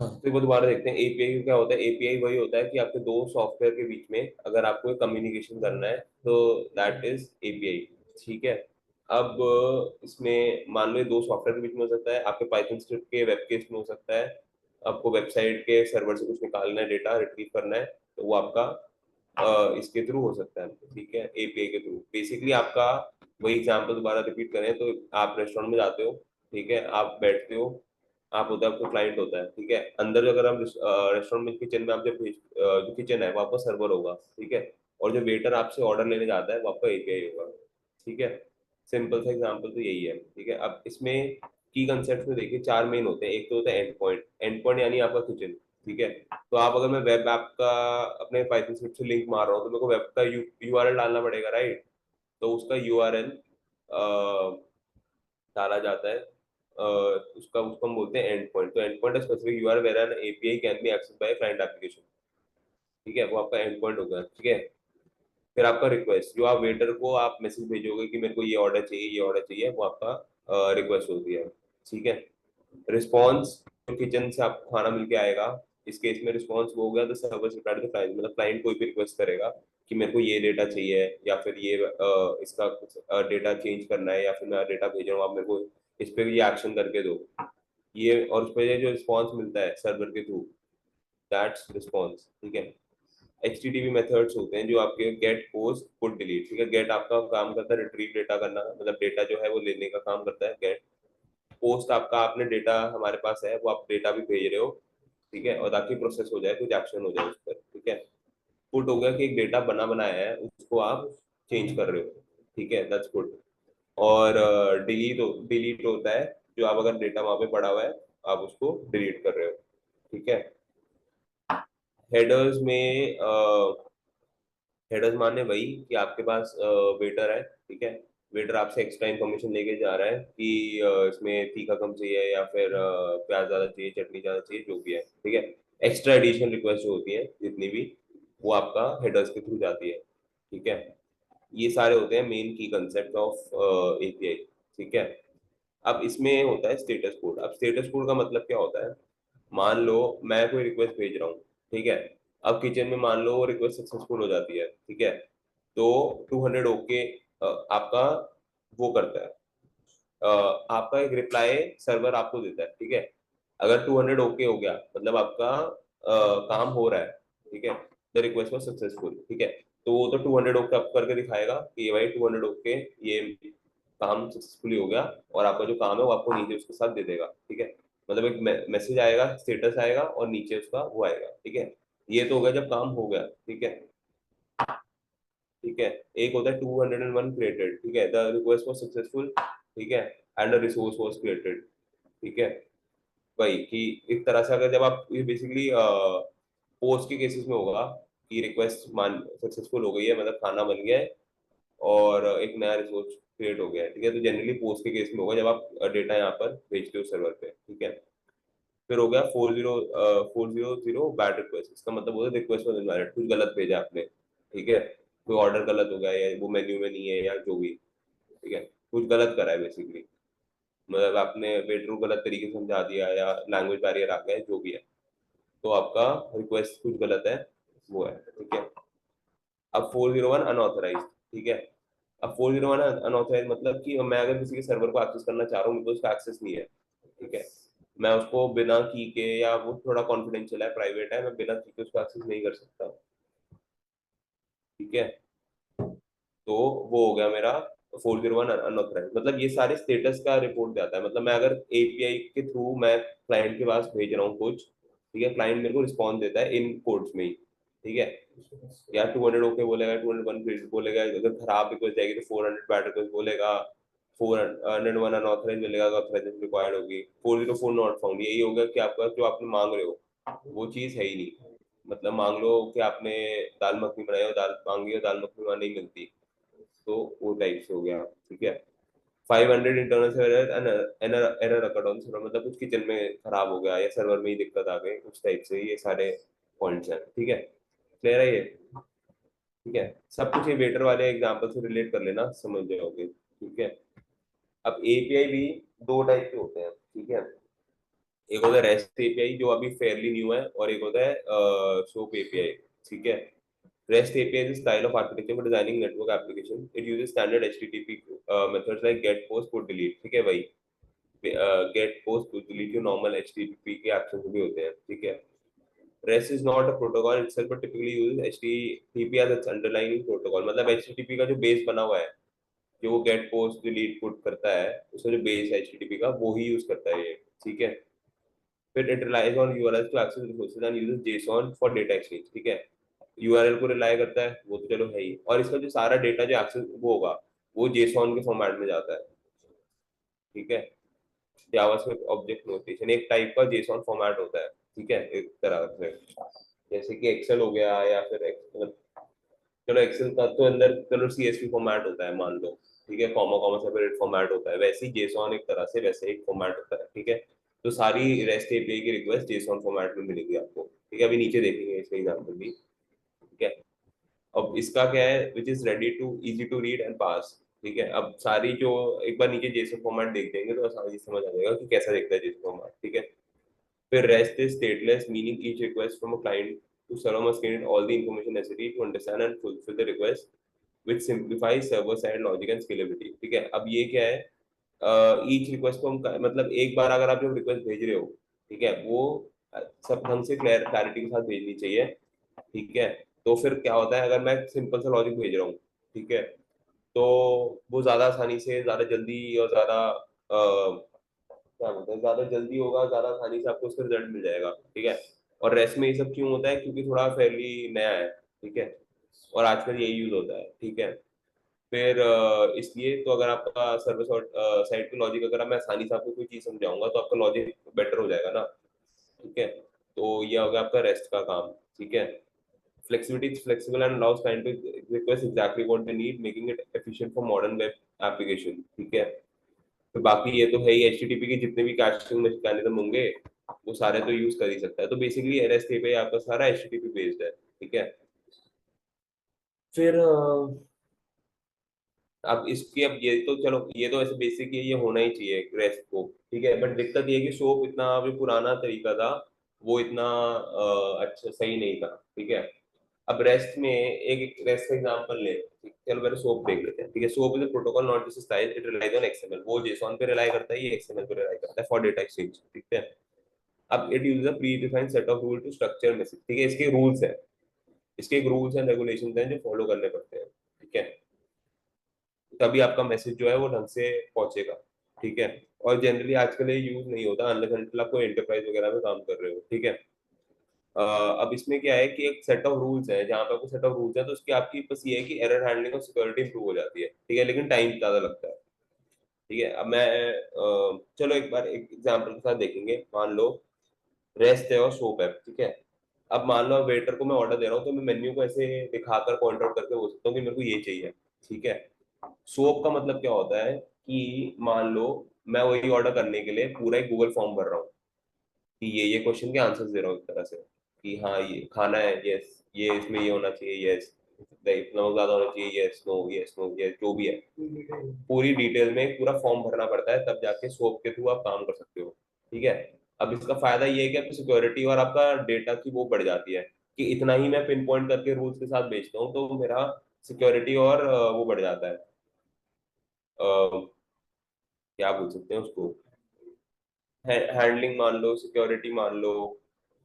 हाँ तो वो दोबारा देखते हैं एपीआई क्या होता है। एपीआई वही होता है कि आपके दो सॉफ्टवेयर के बीच में अगर आपको कम्युनिकेशन करना है तो दैट इज एपीआई। ठीक है। अब इसमें मान लो ये दो सॉफ्टवेयर के बीच में हो सकता है, आपके पाइथन स्क्रिप्ट के वेब केस में हो सकता है, आपको वेबसाइट के सर्वर से कुछ निकालना है, डेटा रिट्रीव करना है, तो वो आपका इसके थ्रू हो सकता है। ठीक है, एपीआई के थ्रू। बेसिकली आपका वही एग्जांपल दोबारा रिपीट करें तो आप रेस्टोरेंट में जाते हो, ठीक है, आप बैठते हो, आप होता है, आपको क्लाइंट होता है, ठीक है, अंदर जो अगर हम रेस्टोरेंट में किचन में आप जब जो किचन है वो आपका सर्वर होगा, ठीक है, और जो वेटर आपसे ऑर्डर लेने जाता है वो आपका एपीआई होगा। ठीक है, सिंपल सा एग्जांपल तो यही है। ठीक है, अब इसमें की कंसेप्ट में देखिए चार मेन होते हैं। एक तो होता है एंड पॉइंट, एंड पॉइंट यानी आपका किचन। ठीक है, तो आप अगर मैं वेब ऐप का अपने पाइथन स्क्रिप्ट से लिंक मार रहा हूँ तो मेरे को वेब का यूआरएल डालना पड़ेगा, राइट। तो उसका यूआरएल डाला जाता है, उसका उसको हम बोलते हैं एंड पॉइंट। तो end point specific URL where an API can be access by client application. ठीक है, वो आपका एंड पॉइंट होगा। ठीक है, फिर आपका रिक्वेस्ट, जो आप वेटर को आप मैसेज भेजोगे कि मेरे को ये ऑर्डर चाहिए, ये ऑर्डर चाहिए, वो आपका रिक्वेस्ट होती है। ठीक है, रिस्पॉन्स, किचन से आपको खाना मिल के आएगा, इस केस में रिस्पॉन्स वो हो गया तो सर्वर रिप्लाई टू क्लाइंट, मतलब क्लाइंट कोई भी रिक्वेस्ट करेगा कि मेरे को ये डेटा चाहिए, या फिर ये इसका कुछ डेटा चेंज करना है, या फिर मैं डेटा भेज रहा हूँ, आप मेरे को इस पे ये एक्शन करके दो, ये, और उस पर जो रिस्पॉन्स मिलता है सर्वर के थ्रू, दैट्स रिस्पॉन्स। ठीक है, एचटीटीपी मेथड्स होते हैं जो आपके गेट, पोस्ट, पुट, डिलीट। ठीक है, गेट आपका काम करता है रिट्रीव डेटा करना, मतलब डेटा जो है वो लेने का काम करता है गेट। पोस्ट आपका, आपने डेटा हमारे पास है, वो आप डेटा भी भेज रहे हो, ठीक है, और ताकि प्रोसेस हो जाए, कुछ एक्शन हो जाए उस पर। ठीक है, पुट हो गया कि एक डेटा बना बनाया है उसको आप चेंज कर रहे हो। ठीक है, दैट्स गुड। और डिलीट होता है जो आप अगर डेटा वहां पे पड़ा हुआ है आप उसको डिलीट कर रहे हो। ठीक है, हेडर्स में हेडर्स माने वही कि आपके पास वेटर है, ठीक है, वेटर आपसे एक्स्ट्रा इन्फॉर्मेशन लेके जा रहा है कि इसमें तीखा कम चाहिए, या फिर प्याज ज्यादा चाहिए, चटनी ज्यादा चाहिए, जो भी है। ठीक है, एक्स्ट्रा एडिशनल रिक्वेस्ट जो होती है जितनी भी, वो आपका हेडर्स के थ्रू जाती है। ठीक है, ये सारे होते हैं मेन की कंसेप्ट ऑफ एपीआई। ठीक है, अब इसमें होता है स्टेटस कोड। अब स्टेटस कोड का मतलब क्या होता है, मान लो मैं कोई रिक्वेस्ट भेज रहा हूँ, ठीक है, अब किचन में मान लो वो रिक्वेस्ट सक्सेसफुल हो जाती है, ठीक है, तो 200 ओके आपका वो करता है, आपका एक रिप्लाई सर्वर आपको देता है। ठीक है, अगर 200 ओके हो गया मतलब आपका काम हो रहा है, ठीक है, द रिक्वेस्ट वॉज सक्सेसफुल। ठीक है, तो वो तो 200 ओके आपको करके दिखाएगा कि ये भाई 200 ओके, ये काम सक्सेसफुली हो गया, और आपका जो काम है वो आपको नीचे उसके साथ दे देगा। ठीक है, मतलब एक मैसेज आएगा, स्टेटस आएगा, और नीचे उसका वो आएगा। ठीक है, ये तो हो गया जब काम हो गया। ठीक है, ठीक है, एक होता है 201 क्रिएटेड, ठीक है, द रिक्वेस्ट वाज सक्सेसफुल, ठीक है, and the resource was created. ठीक है, वही कि एक तरह से अगर जब आप ये बेसिकली पोस्ट के केसेस में होगा कि रिक्वेस्ट मान सक्सेसफुल हो गई है, मतलब खाना बन गया है और एक नया रिसोर्स क्रिएट हो गया है। ठीक है, तो जनरली पोस्ट के केस में होगा जब आप डेटा यहाँ पर भेजते हो सर्वर पे। ठीक है, फिर हो गया 400 बैड रिक्वेस्ट। इसका मतलब होता है रिक्वेस्ट वॉज इनवैलिड, कुछ गलत भेजा आपने। ठीक है, कोई ऑर्डर गलत हो गया, या वो मेन्यू में नहीं है, या जो भी। ठीक है, कुछ गलत करा है बेसिकली, मतलब आपने वेटर को गलत तरीके से समझा दिया, या लैंग्वेज बैरियर आ गया है, जो भी है, तो आपका रिक्वेस्ट कुछ गलत है, वो है। ठीक है, अब 401 अनऑथराइज। ठीक है, अब 401 अनऑथराइज मतलब कि मैं अगर किसी के सर्वर को एक्सेस करना चाह रहा हूँ, मुझे उसका एक्सेस नहीं है। ठीक है, मैं उसको बिना की के, या वो थोड़ा कॉन्फिडेंशियल है, प्राइवेट है, मैं बिना की के उसको एक्सेस नहीं कर सकता। ठीक है, तो वो हो गया मेरा 401 अनऑथराइज। मतलब ये सारे स्टेटस का रिपोर्ट जाता है, मतलब मैं अगर एपीआई के थ्रू मैं क्लाइंट के पास भेज रहा हूँ कुछ, ठीक है, क्लाइंट मेरे को रिस्पॉन्स देता है इन कोड्स में ही। ठीक है, या 200 ओके बोलेगा, 201 फिर बोलेगा, अगर खराब रिक्वेस्ट जाएगी तो 400 बैड रिक्वेस्ट बोलेगा, 401 अनऑथराइज मिलेगा, ऑथराइजेशन रिक्वायर्ड होगी, 404 नॉट फाउंड। यही होगा कि आपका जो आपने मांग रहे हो वो चीज है ही नहीं। मतलब मांग लो कि आपने दाल मखनी बनाई हो, दाल मांगी हो, दाल मखनी वहां नहीं मिलती, तो वो टाइप से हो गया। ठीक है, 500 internal error error occurred on server, मतलब कुछ किचन में खराब हो गया, या सर्वर में ही दिक्कत आ गई, उस टाइप से ये सारे पॉइंट्स हैं। ठीक है, क्लियर है ये। ठीक है, सब कुछ ये वेटर वाले एग्जांपल से रिलेट कर लेना, समझ जाओगे। ठीक है, अब एपीआई भी दो टाइप के होते हैं। ठीक है, एक होता है रेस्ट एपीआई जो अभी फेयरली न्यू है, और एक होता है सोप एपीआई। ठीक है। REST API is a style of architecture for designing network application. It uses standard HTTP methods like get, post, put, delete. ठीक है भाई। Get, post, put, delete जो normal HTTP के actions भी होते हैं। ठीक है। REST is not a protocol itself but typically uses HTTP as its underlying protocol। मतलब HTTP का जो बेस बना हुआ है, जो वो get, post, delete, put करता है, उसका जो बेस है HTTP का, वो ही यूज करता है ये। ठीक है। फिर it relies on URLs to access resources and uses JSON for data exchange। ठीक है। यूआरएल को रिलाय करता है, वो तो चलो है ही, और इसका जो सारा डेटा जो एक्सेस वो होगा, वो जेसॉन के फॉर्मेट में जाता है। ठीक है। जावास्क्रिप्ट ऑब्जेक्ट नोटेशन एक टाइप का जेसॉन फॉर्मेट होता है। ठीक है, एक तरह से जैसे कि एक्सेल हो गया, या फिर मतलब चलो एक्सेल का तो अंदर चलो सीएसवी फॉर्मेट होता है मान लो। ठीक है, कॉमा कॉमा सेपरेट फॉर्मेट होता है, वैसे ही जेसॉन एक तरह से वैसे एक फॉर्मेट होता है। ठीक है। तो सारी रेस्ट एपीआई की रिक्वेस्ट जेसॉन फॉर्मेट में मिलेगी आपको। ठीक है, अभी नीचे देखेंगे इसका एग्जाम्पल भी। ठीक है। अब इसका क्या है, which is ready to easy to read and pass. ठीक है। अब सारी जो एक बार नीचे जेसन फॉर्मेट देख देंगे तो आसानी से समझ आ जाएगा कि कैसा दिखता है जेसन फॉर्मेट। ठीक है। फिर REST is stateless meaning each request from a client to server must get all the information necessary to understand and fulfill the request which simplifies server side logic and scalability. ठीक है। अब ये क्या है, each request को हम मतलब एक बार अगर आप जो रिक्वेस्ट भेज रहे हो, ठीक है, वो सब ढंग से क्लैरिटी के साथ भेजनी चाहिए। ठीक है। तो फिर क्या होता है, अगर मैं सिंपल सा लॉजिक भेज रहा हूँ, ठीक है, तो वो ज्यादा आसानी से, ज्यादा जल्दी और ज्यादा क्या बोलते हैं, ज्यादा जल्दी होगा, ज्यादा आसानी से आपको उसका रिजल्ट मिल जाएगा। ठीक है। और रेस्ट में ये सब क्यों होता है, क्योंकि थोड़ा फेयरली नया है। ठीक है। और आजकल यही यूज होता है। ठीक है। फिर इसलिए तो अगर आपका सर्विस और साइड पे लॉजिक, अगर मैं आसानी से आपको कोई चीज समझाऊंगा तो आपका लॉजिक बेटर हो जाएगा ना। ठीक है। तो ये हो गया आपका रेस्ट का काम। ठीक है। Flexibility is flexible and allows client to request exactly what they need, making it efficient for modern web application। ठीक है। तो बाकी ये तो है ही, HTTP के जितने भी कैशिंग मैकेनिज्म होंगे वो सारे तो यूज कर ही सकता है। तो बेसिकली REST API आपका सारा HTTP बेस्ड है। ठीक है। फिर अब इसकी, अब ये तो चलो ये तो ऐसे बेसिक है, ये होना ही चाहिए रेस्ट को। ठीक है। बट दिक्कत ये है कि सोप इतना जो पुराना तरीका था वो इतना अच्छा सही नहीं था। ठीक है। अब रेस्ट में एक रेस्ट का एग्जांपल ले, चलो पहले सोप देख लेते हैं। ठीक है। SOAP is a protocol not just style, it relies on XML। वो जेसॉन पे रिलाई करता है, ये XML पे रिलाई करता है फॉर डेटा एक्सचेंज। ठीक है। अब it uses a predefined set of rule to structure message. ठीक है, इसके रूल्स है, इसके एक रूल्स एंड रेगुलेशंस हैं जो फॉलो करने पड़ते हैं। ठीक है। तभी आपका मैसेज जो है वो ढंग से पहुंचेगा। ठीक है। और जनरली आजकल ये यूज नहीं होता अनलेस अनटिल आप कोई एंटरप्राइज वगैरह में काम कर रहे हो। ठीक है। अब इसमें क्या है कि एक सेट ऑफ रूल्स है, जहाँ पे आपको सेट ऑफ रूल्स है तो उसकी आपकी बस ये है कि एरर हैंडलिंग और सिक्योरिटी इंप्रूव हो जाती है। ठीक है, लेकिन टाइम ज्यादा लगता है। ठीक है। अब मैं चलो एक बार एक एग्जांपल के साथ देखेंगे। मान लो रेस्ट है और सोप है। ठीक है। अब मान लो वेटर को मैं ऑर्डर दे रहा हूँ, तो मैं मेन्यू को ऐसे दिखाकर पॉइंट आउट करके बोल सकता हूँ कि मेरे को ये चाहिए। ठीक है। सोप का मतलब क्या होता है कि मान लो मैं वही ऑर्डर करने के लिए पूरा एक गूगल फॉर्म भर रहा हूँ, कि ये क्वेश्चन के आंसर्स दे रहा हूँ एक तरह से, कि हाँ ये खाना है, यस, ये इसमें ये होना चाहिए, यस, नमक ज्यादा होना चाहिए, yes no, yes no, yes, जो भी है पूरी डिटेल में एक पूरा फॉर्म भरना पड़ता है, तब जाके सोप के थ्रू आप काम कर सकते हो। ठीक है। अब इसका फायदा ये है कि आपकी सिक्योरिटी और आपका डेटा की वो बढ़ जाती है, कि इतना ही मैं पिन पॉइंट करके रूल्स के साथ बेचता हूँ तो मेरा सिक्योरिटी और वो बढ़ जाता है। क्या बोल सकते हैं उसको, हैंडलिंग मान लो, सिक्योरिटी मान लो।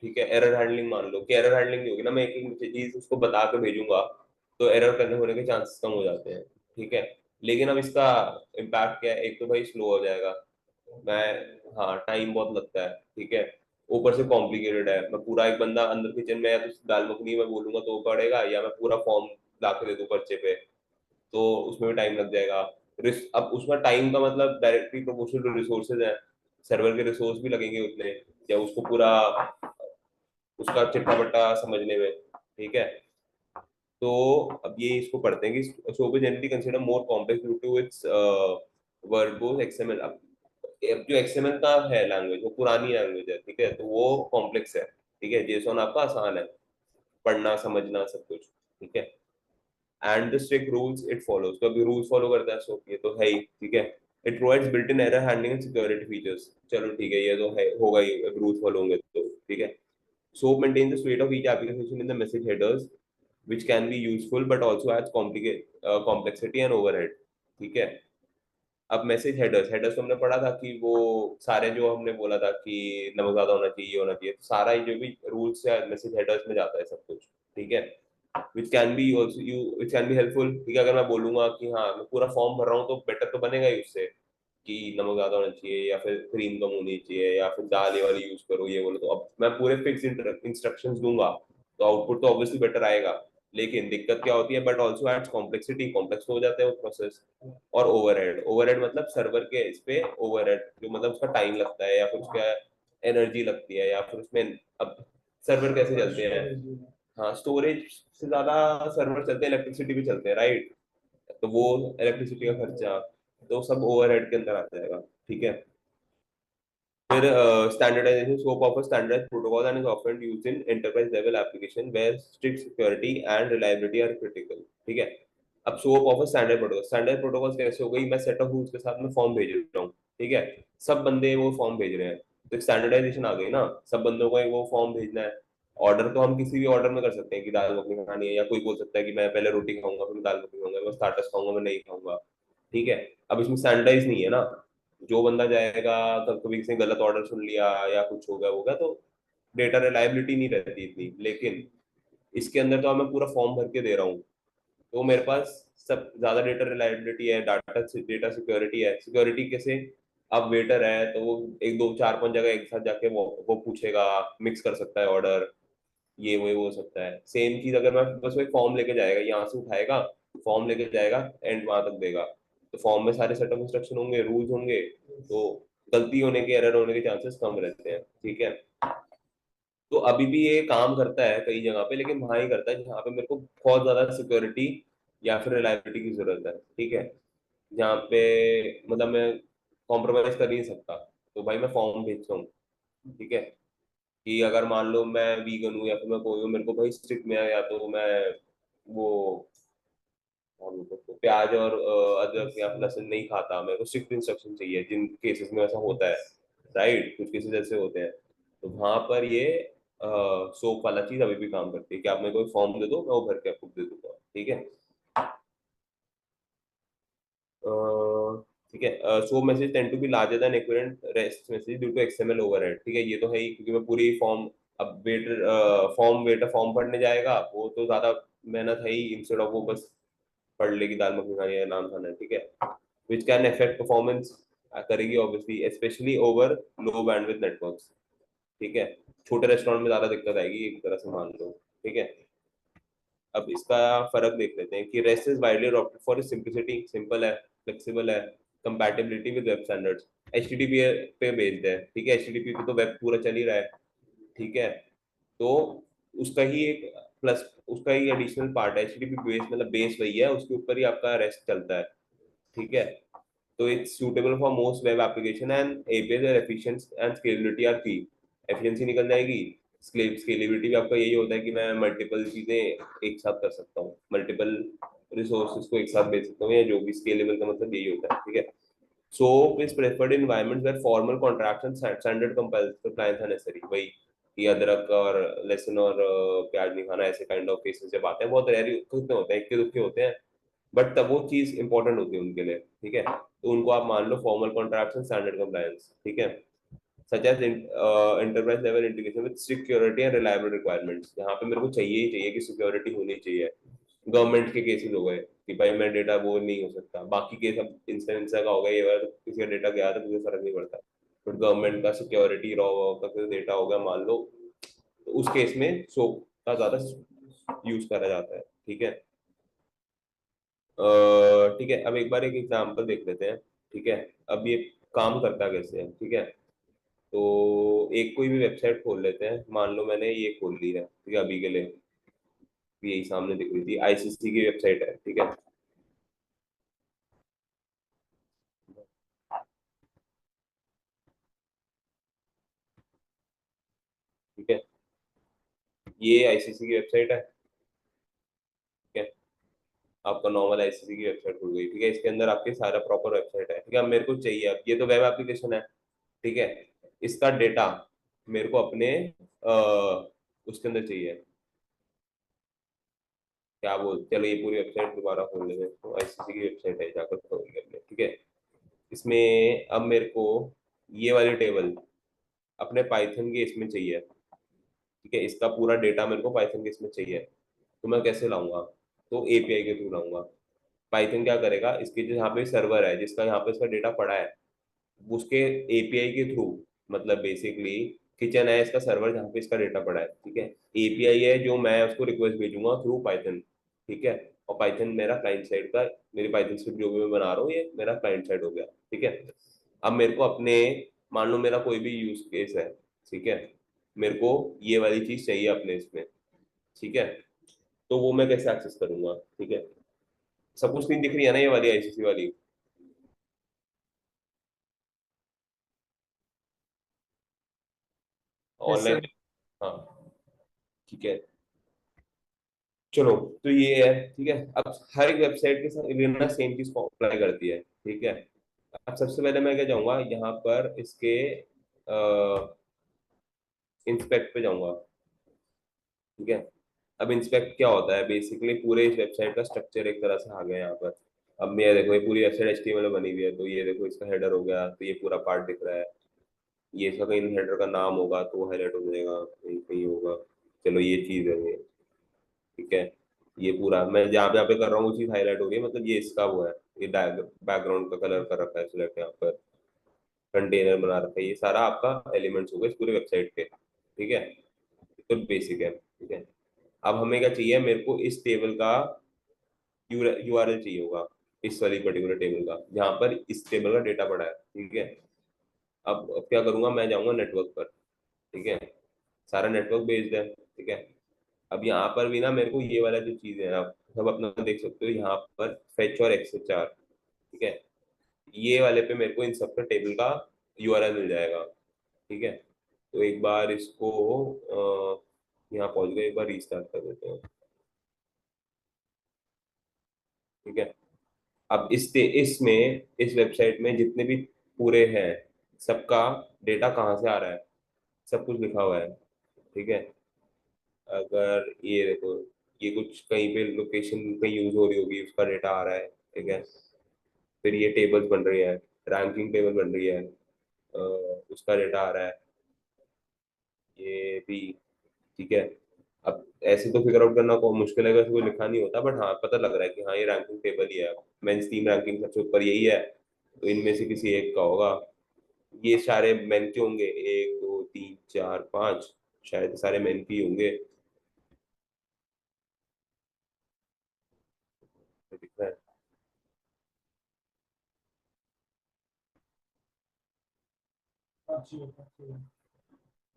ठीक है। एरर हैंडलिंग मान लो, कि एरर हैंडलिंग नहीं होगी ना, मैं एक एक चीज उसको बता के भेजूंगा तो एरर करने होने के चांसेस कम हो जाते हैं। ठीक है। लेकिन अब इसका इम्पैक्ट क्या है, एक तो भाई स्लो हो जाएगा, मैं, हाँ टाइम बहुत लगता है। ठीक है। ऊपर से कॉम्प्लिकेटेड है, मैं पूरा एक बंदा अंदर किचन में, या तो दाल मखनी में बोलूंगा तो वो पड़ेगा, या मैं पूरा फॉर्म ला के दे दूं पर्चे पे, तो उसमें भी टाइम लग जाएगा। अब उसमें टाइम का मतलब डायरेक्टली प्रोपोर्शनल टू रिसोर्सेज है, सर्वर के रिसोर्स भी लगेंगे उतने, या उसको पूरा उसका चिट्ठा बट्टा समझने में। ठीक है। तो अब ये इसको पढ़ते हैं कि SOAP generally consider more complex due to its verbose XML. अब जो एक्सएमएल का है लैंग्वेज वो पुरानी लैंग्वेज है। ठीक है। तो वो कॉम्प्लेक्स है। ठीक है। जेसॉन आपका आसान है, पढ़ना समझना सब कुछ। ठीक है। And the strict rules it follows, तो अभी रूल्स फॉलो करता है, सो ये तो है ही। ठीक है। It provides built in error handling and security features. चलो ठीक है, ये तो है, होगा ही, रूल्स फॉलो होंगे तो ठीक है। SOAP maintains the state of each application in the message headers, which can be useful but also adds complexity and overhead। ठीक है। अब मैसेज हेडर्स, हेडर्स तो हमने पढ़ा था कि वो सारे जो हमने बोला था कि नंबर ज्यादा होना चाहिए, ये होना चाहिए, तो सारा ही जो भी रूल्स है मैसेज हेडर्स में जाता है सब कुछ। ठीक है। Which can be also you which can be helpful. ठीक है, अगर मैं बोलूंगा कि हाँ मैं पूरा फॉर्म भर रहा हूँ तो बेटर तो बनेगा ही उससे, कि नमक ज्यादा होना चाहिए या फिर क्रीम कम होनी चाहिए या फिर दाल ये वाली यूज करो ये बोलो, तो अब मैं पूरे फिक्स इंस्ट्रक्शंस दूंगा तो आउटपुट तो ऑब्वियसली बेटर आएगा। लेकिन दिक्कत क्या होती है, but also adds complexity, complex हो जाता है वो प्रोसेस। और ओवरहेड, ओवरहेड मतलब सर्वर के इस पे ओवरहेड, जो मतलब उसका टाइम लगता है या फिर उसका एनर्जी लगती है या फिर उसमें, अब सर्वर कैसे चलते हैं, हाँ स्टोरेज से ज्यादा सर्वर चलते हैं, इलेक्ट्रिसिटी भी चलते हैं, राइट। तो वो इलेक्ट्रिसिटी का खर्चा तो सब ओवरहेड के अंदर आ जाएगा। ठीक है। फिर standardization, scope of a standardized protocol and is often used in enterprise level application where strict security and reliability are critical. ठीक है। अब scope of a standard protocol, standard protocol कैसे हो गई, मैं सेट ऑफ रूल्स के साथ में फॉर्म भेज रहा हूँ। ठीक है। सब बंदे वो फॉर्म भेज रहे हैं, तो स्टैंडर्डाइजेशन आ गई ना, सब बंदों को एक वो फॉर्म भेजना है। ऑर्डर तो हम किसी भी ऑर्डर में कर सकते हैं कि दाल मखनी खानी है, या कोई बोल सकता है कि मैं पहले रोटी खाऊंगा फिर दाल मखनी खाऊंगा, मैं स्टार्टर्स खाऊंगा मैं नहीं खाऊंगा। ठीक है। अब इसमें स्टैंडर्डाइज नहीं है ना, जो बंदा जाएगा तब कभी किसी ने गलत ऑर्डर सुन लिया या कुछ हो गया तो डेटा रिलायबिलिटी नहीं रहती इतनी। लेकिन इसके अंदर तो मैं पूरा फॉर्म भर के दे रहा हूँ, तो मेरे पास सब ज्यादा डेटा रिलायबिलिटी है, डाटा डेटा सिक्योरिटी है। सिक्योरिटी कैसे, अब वेटर है तो वो एक दो चार पांच जगह एक साथ जाके वो पूछेगा, मिक्स कर सकता है ऑर्डर, ये वो हो सकता है। सेम चीज अगर मैं बस वो एक फॉर्म लेके जाएगा, यहाँ से उठाएगा फॉर्म लेके जाएगा एंड वहां तक देगा, तो फॉर्म में सारे सेट ऑफ इंस्ट्रक्शन होंगे, रूल्स होंगे, तो गलती होने के, एरर होने के चांसेस कम रहते हैं। ठीक है। तो अभी भी ये काम करता है कई जगह पे, लेकिन वहां ही करता है जहाँ पे मेरे को बहुत ज्यादा सिक्योरिटी या फिर रिलायबिलिटी की जरूरत है। ठीक है। जहाँ पे मतलब मैं कॉम्प्रोमाइज कर ही नहीं सकता, तो भाई मैं फॉर्म भेजता हूँ। ठीक है। कि अगर मान लो मैं वीगन हूँ या फिर मैं कोई हूँ, मेरे को भाई स्ट्रिक्ट में है, या तो मैं वो प्याज और अदरक या फिर लहसुन नहीं खाता, मेरे को स्ट्रिक्ट इंस्ट्रक्शन चाहिए जिन केसेस में ऐसा होता है, राइट, कुछ केसेस ऐसे होते हैं। तो वहां पर ये सोप वाला चीज अभी भी काम करती है कि आप मेरे को फॉर्म दे दो, मैं वो भर के आपको दे दूंगा। ठीक है। ठीक है। So message tend to be larger than equivalent REST message due to XML overhead. ठीक है, ये तो है ही, क्योंकि मैं पूरी फॉर्म, अब वेटर फॉर्म पढ़ने जाएगा वो तो ज्यादा मेहनत है ही, इंस्टेड ऑफ वो बस पढ़ लेगी दाल मखनी खानी है, नाम खाना है। ठीक है। विच कैन अफेक्ट परफॉर्मेंस करेगी ऑब्वियसली, स्पेशली ओवर लो बैंडविड्थ नेटवर्क्स। ठीक है। छोटे रेस्टोरेंट में ज्यादा दिक्कत आएगी एक तरह से मान लो। ठीक है। अब इसका फर्क देख लेते हैं कि rest is widely adopted for its simplicity, simple है, फ्लेक्सिबल है, compatibility with web standards, HTTP पे बेस्ड है। ठीक है, एचटीटीपी पे तो वेब पूरा चल ही रहा है। ठीक है। तो उसका ही एक प्लस, उसका ही एडिशनल पार्ट है, एचटीटीपी बेस मतलब बेस वही है, उसके ऊपर ही आपका रेस्ट चलता है। ठीक है। तो it's suitable for most web application and APIs are efficient and scalability are key. Efficiency निकल जाएगी, स्केलेबिलिटी भी आपका यही होता है कि मैं मल्टीपल चीजें एक साथ कर सकता हूँ, मल्टीपल रिसोर्सेज को एक साथ भेज सकता हूँ, या जो भी स्केलेबल का मतलब यही होता है। ठीक है। SOAP is preferred in environments where formal contracts and standard compliance are necessary। वही कि अदरक और लहसुन और प्याज नहीं खाना, ऐसे काइंड ऑफ केसेस जब आते हैं, बहुत रेयर कितने होते हैं, इक्के दुक्के होते हैं, बट तब वो चीज इंपॉर्टेंट होती है उनके लिए। ठीक है। तो उनको आप मान लो formal contracts and standard compliance. ठीक है। Such as enterprise level integration with security and reliable requirements, यहाँ पे मेरे को चाहिए ही चाहिए कि सिक्योरिटी होनी चाहिए। गवर्नमेंट के केसेस हो गए कि भाई मैं डेटा वो नहीं हो सकता, बाकी केस अब इंस्टेंस का हो गया, ये वाला तो किसी का डेटा गया तो मुझे फर्क नहीं पड़ता, बट गवर्नमेंट का सिक्योरिटी रॉ का कोई डेटा होगा मान लो, तो उस केस में सोप का ज्यादा यूज करा जाता है। ठीक है। ठीक है, अब एक बार एक एग्जांपल देख लेते हैं। ठीक है। अब ये काम करता कैसे है। ठीक है। तो एक कोई भी वेबसाइट खोल लेते हैं, मान लो मैंने ये खोल ली है, ठीक है, अभी के लिए यही सामने दिख रही थी, आईसीसी की वेबसाइट है। ठीक है। ठीक है, ये आईसीसी की वेबसाइट है। ठीक है। आपका नॉर्मल आईसीसी की वेबसाइट खुल गई, ठीक है। इसके अंदर आपके सारा प्रॉपर वेबसाइट है, ठीक है। अब मेरे को चाहिए, अब ये तो वेब एप्लीकेशन है, ठीक है। इसका डेटा मेरे को अपने उसके अंदर चाहिए, क्या बोल, चलो ये पूरी वेबसाइट दोबारा खोल लेते हैं, तो आईसीसी की वेबसाइट है, जाकर खोल लेते हैं, ठीक है। इसमें अब मेरे को ये वाली टेबल अपने पाइथन के इसमें चाहिए, ठीक है। इसका पूरा डेटा मेरे को पाइथन के इसमें चाहिए, तो मैं कैसे लाऊंगा? तो एपीआई के थ्रू लाऊंगा। पाइथन क्या करेगा, इसके जो यहाँ पे सर्वर है जिसका यहाँ पे इसका डेटा पड़ा है, उसके एपीआई के थ्रू, मतलब बेसिकली किचन है इसका सर्वर जहाँ पे इसका डेटा पड़ा है, ठीक है। एपीआई है जो मैं उसको रिक्वेस्ट भेजूंगा थ्रू पाइथन, ठीक है। और पाइथन मेरा क्लाइंट साइड का, मेरी पाइथन स्क्रिप्ट जो भी मैं बना रहा हूँ ये मेरा क्लाइंट साइड हो गया, ठीक है। अब मेरे को अपने, मान लो मेरा कोई भी यूज केस है, ठीक है, मेरे को ये वाली चीज चाहिए अपने इसमें, ठीक है। तो वो मैं कैसे एक्सेस करूंगा, ठीक है। सब कुछ नहीं दिख रही है ना ये वाली आईसीसी वाली यस ऑनलाइन? सर। हाँ, ठीक है। चलो, तो ये है, ठीक है। अब हर एक वेबसाइट के साथ इलिना सेम चीज को अप्लाई करती है, ठीक है। अब सबसे पहले मैं क्या जाऊंगा यहाँ पर इसके इंस्पेक्ट पे जाऊंगा, ठीक है। अब इंस्पेक्ट क्या होता है, बेसिकली पूरे इस वेबसाइट का स्ट्रक्चर एक तरह से आ गया यहाँ पर। अब मैं देखो ये पूरी वेबसाइट एचटीएमएल में बनी हुई है, तो ये देखो इसका हेडर हो गया, तो ये पूरा पार्ट दिख रहा है। ये इसका कहीं हेडर का नाम होगा तो वो हाईलाइट हो जाएगा, कहीं कहीं होगा। चलो ये चीज है ये, ठीक है। ये पूरा मैं जहाँ पे कर रहा हूँ वो चीज हाईलाइट हो गई, मतलब ये इसका वो है। ये बैकग्राउंड का कलर कर रखा है सिलेक्ट, यहाँ पर कंटेनर बना रखा है, ये सारा आपका एलिमेंट्स होगा इस पूरे वेबसाइट के, ठीक है। तो बेसिक है, ठीक है। अब हमें क्या चाहिए, मेरे को इस टेबल का यूआरएल चाहिए होगा, इस वाली पर्टिकुलर टेबल का जहाँ पर इस टेबल का डेटा पड़ा है, ठीक है। अब क्या करूंगा, मैं जाऊंगा नेटवर्क पर, ठीक है। सारा नेटवर्क बेस्ड है, ठीक है। अब यहाँ पर भी ना मेरे को ये वाला जो चीज है, आप सब अपना देख सकते हो यहाँ पर फेच और एक्सएचआर, ठीक है। ये वाले पे मेरे को इन सब का टेबल का यूआरएल मिल जाएगा, ठीक है। तो एक बार इसको यहाँ पहुंच गए, एक बार रीस्टार्ट कर देते हैं, ठीक है। अब इसमें इस वेबसाइट में जितने भी पूरे हैं, सबका डेटा कहाँ से आ रहा है, सब कुछ लिखा हुआ है, ठीक है। अगर ये देखो, ये कुछ कहीं पे लोकेशन कहीं यूज हो रही होगी उसका डेटा आ रहा है, ठीक है। फिर ये टेबल्स बन रही है, रैंकिंग टेबल बन रही है, उसका डेटा आ रहा है, ये भी, ठीक है। अब ऐसे तो फिगर आउट करना को मुश्किल है, वैसे कोई लिखा नहीं होता, बट हाँ पता लग रहा है कि हाँ ये रैंकिंग टेबल ही है। मेंस टीम रैंकिंग सबसे ऊपर यही है, तो इनमें से किसी एक का होगा। ये सारे मेन के होंगे, एक दो तीन चार पाँच, शायद सारे मेन के ही होंगे, तो दिख रहा है।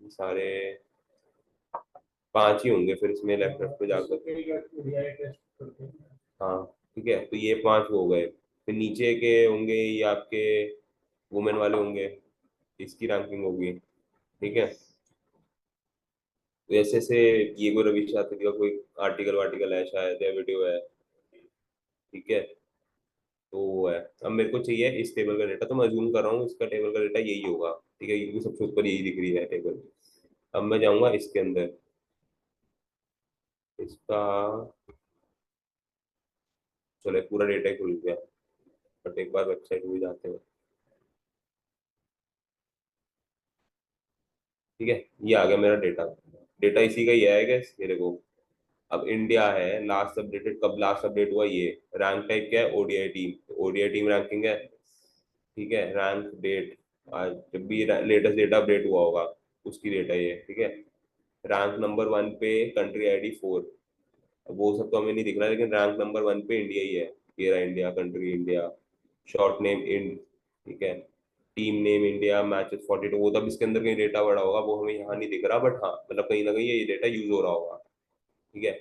ये सारे पांच ही होंगे फिर इसमें लेफ्ट लेफ्ट पे जाकर। हाँ, ठीक है, तो ये पांच हो गए। फिर नीचे के होंगे ये आपके वुमेन वाले होंगे, इसकी रैंकिंग होगी, ठीक है। तो ऐसे से ये कोई रवि शास्त्री का कोई आर्टिकल वार्टिकल है शायद, या वीडियो है, ठीक है। तो वो है। अब मेरे को चाहिए इस टेबल का डेटा, तो मैं जूम कर रहा हूँ, इसका टेबल का डेटा यही होगा, ठीक है, क्योंकि सबसे ऊपर यही दिख रही है टेबल। अब मैं जाऊंगा इसके अंदर, इसका, चलो पूरा डेटा ही खुल गया, बट एक बार वेबसाइट में जाते हैं, ठीक है। ये आ गया मेरा डेटा, डेटा इसी का ही है गैस, ये देखो। अब इंडिया है, लास्ट अपडेटेड कब लास्ट अपडेट हुआ, ये रैंक टाइप क्या है, ODI team, ODI team ranking है, ठीक है। रैंक डेट, आज जब भी लेटेस्ट डेटा अपडेट हुआ होगा उसकी डेटा ये, ठीक है। रैंक नंबर वन पे कंट्री आईडी 4, अब वो सब तो हमें नहीं दिख रहा, लेकिन रैंक नंबर वन पे इंडिया ही है। ये रहा India, country India, short name Ind, ठीक है। टीम नेम इंडिया, मैचेस 42, वो तब इसके अंदर कहीं डेटा बड़ा होगा, वो हमें यहाँ नहीं दिख रहा, बट हाँ मतलब कहीं ना कहीं ये डेटा यूज हो रहा होगा, ठीक है।